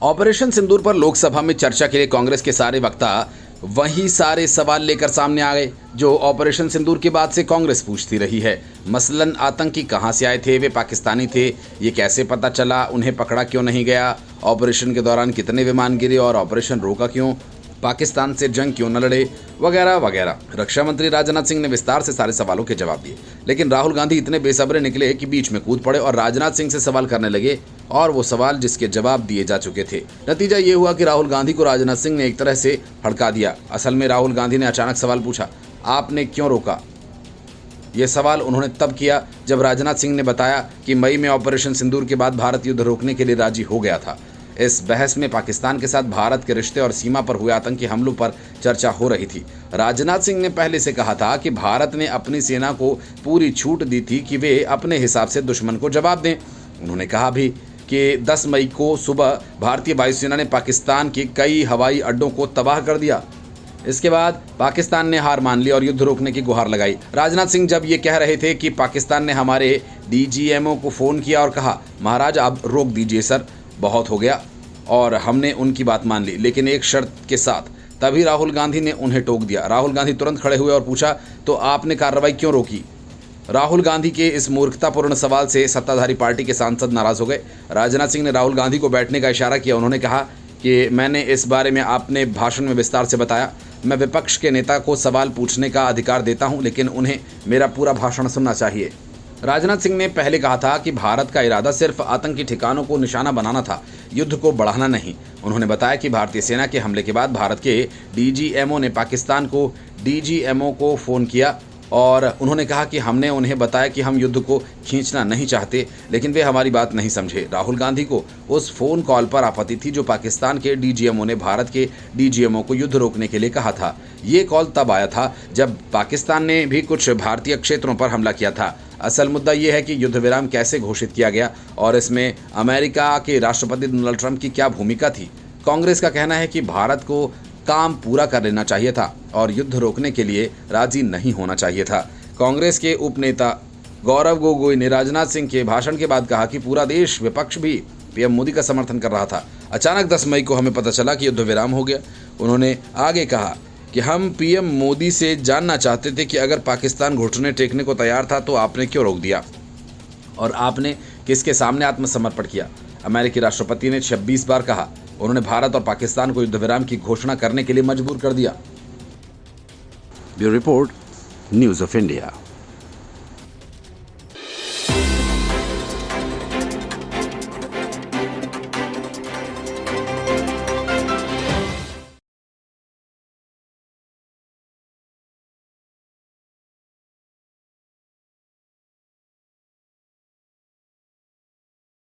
Operation सिंदूर पर लोकसभा में चर्चा के लिए कांग्रेस के सारे वक्ता वही सारे सवाल लेकर सामने आ गए जो ऑपरेशन सिंदूर के बाद से कांग्रेस पूछती रही है। मसलन आतंकी कहां से आए थे, वे पाकिस्तानी थे, ये कैसे पता चला, उन्हें पकड़ा क्यों नहीं गया, ऑपरेशन के दौरान कितने विमान गिरे और ऑपरेशन रोका क्यों, पाकिस्तान से जंग क्यों न लड़े, वगैरह वगैरह। रक्षा मंत्री राजनाथ सिंह ने विस्तार से सारे सवालों के जवाब दिए, लेकिन राहुल गांधी इतने बेसब्रे निकले कि बीच में कूद पड़े और राजनाथ सिंह से सवाल करने लगे, और वो सवाल जिसके जवाब दिए जा चुके थे। नतीजा ये हुआ कि राहुल गांधी को राजनाथ सिंह ने एक तरह से भड़का दिया। असल में राहुल गांधी ने अचानक सवाल पूछा, आपने क्यों रोका? ये सवाल उन्होंने तब किया जब राजनाथ सिंह ने बताया कि मई में ऑपरेशन सिंदूर के बाद भारत युद्ध रोकने के लिए राजी हो गया था। इस बहस में पाकिस्तान के साथ भारत के रिश्ते और सीमा पर हुए आतंकी हमलों पर चर्चा हो रही थी। राजनाथ सिंह ने पहले से कहा था कि भारत ने अपनी सेना को पूरी छूट दी थी कि वे अपने हिसाब से दुश्मन को जवाब दें। उन्होंने कहा भी कि 10 मई को सुबह भारतीय वायुसेना ने पाकिस्तान के कई हवाई अड्डों को तबाह कर दिया। इसके बाद पाकिस्तान ने हार मान ली और युद्ध रोकने की गुहार लगाई। राजनाथ सिंह जब ये कह रहे थे कि पाकिस्तान ने हमारे डीजीएमओ को फ़ोन किया और कहा, महाराज आप रोक दीजिए सर, बहुत हो गया, और हमने उनकी बात मान ली, लेकिन एक शर्त के साथ। तभी राहुल गांधी ने उन्हें टोक दिया। राहुल गांधी तुरंत खड़े हुए और पूछा, तो आपने कार्रवाई क्यों रोकी? राहुल गांधी के इस मूर्खतापूर्ण सवाल से सत्ताधारी पार्टी के सांसद नाराज हो गए। राजनाथ सिंह ने राहुल गांधी को बैठने का इशारा किया। उन्होंने कहा कि मैंने इस बारे में आपने भाषण में विस्तार से बताया। मैं विपक्ष के नेता को सवाल पूछने का अधिकार देता हूं, लेकिन उन्हें मेरा पूरा भाषण सुनना चाहिए। राजनाथ सिंह ने पहले कहा था कि भारत का इरादा सिर्फ आतंकी ठिकानों को निशाना बनाना था, युद्ध को बढ़ाना नहीं। उन्होंने बताया कि भारतीय सेना के हमले के बाद भारत के डीजीएमओ ने पाकिस्तान को डीजीएमओ को फ़ोन किया और उन्होंने कहा कि हमने उन्हें बताया कि हम युद्ध को खींचना नहीं चाहते, लेकिन वे हमारी बात नहीं समझे। राहुल गांधी को उस फ़ोन कॉल पर आपत्ति थी जो पाकिस्तान के डीजीएमओ ने भारत के डीजीएमओ को युद्ध रोकने के लिए कहा था। ये कॉल तब आया था जब पाकिस्तान ने भी कुछ भारतीय क्षेत्रों पर हमला किया था। असल मुद्दा ये है कि युद्ध विराम कैसे घोषित किया गया और इसमें अमेरिका के राष्ट्रपति डोनाल्ड ट्रंप की क्या भूमिका थी। कांग्रेस का कहना है कि भारत को काम पूरा कर लेना चाहिए था और युद्ध रोकने के लिए राजी नहीं होना चाहिए था। कांग्रेस के उपनेता गौरव गोगोई ने राजनाथ सिंह के भाषण के बाद कहा कि पूरा देश, विपक्ष भी पीएम मोदी का समर्थन कर रहा था। अचानक 10 मई को हमें पता चला कि युद्ध विराम हो गया। उन्होंने आगे कहा कि हम पीएम मोदी से जानना चाहते थे कि अगर पाकिस्तान घुटने टेकने को तैयार था तो आपने क्यों रोक दिया और आपने किसके सामने आत्मसमर्पण किया। अमेरिकी राष्ट्रपति ने 26 बार कहा। उन्होंने भारत और पाकिस्तान को युद्ध विराम की घोषणा करने के लिए मजबूर कर दिया। Bureau report, news of India.